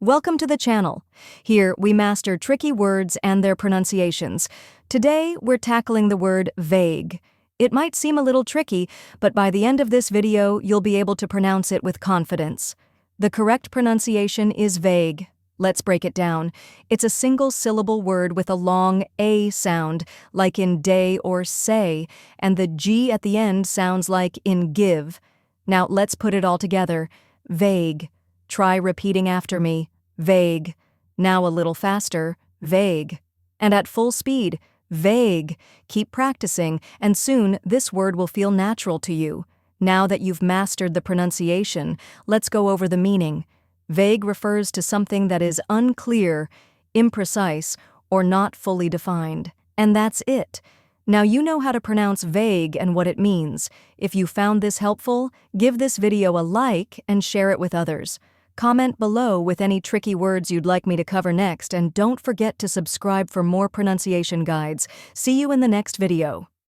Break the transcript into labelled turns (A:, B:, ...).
A: Welcome to the channel. Here, we master tricky words and their pronunciations. Today, we're tackling the word vague. It might seem a little tricky, but by the end of this video, you'll be able to pronounce it with confidence. The correct pronunciation is vague. Let's break it down. It's a single-syllable word with a long A sound, like in day or say, and the G at the end sounds like in give. Now, let's put it all together. Vague. Try repeating after me. Vague. Now a little faster. Vague. And at full speed. Vague. Keep practicing, and soon this word will feel natural to you. Now that you've mastered the pronunciation, let's go over the meaning. Vague refers to something that is unclear, imprecise, or not fully defined. And that's it. Now you know how to pronounce vague and what it means. If you found this helpful, give this video a like and share it with others. Comment below with any tricky words you'd like me to cover next, and don't forget to subscribe for more pronunciation guides. See you in the next video.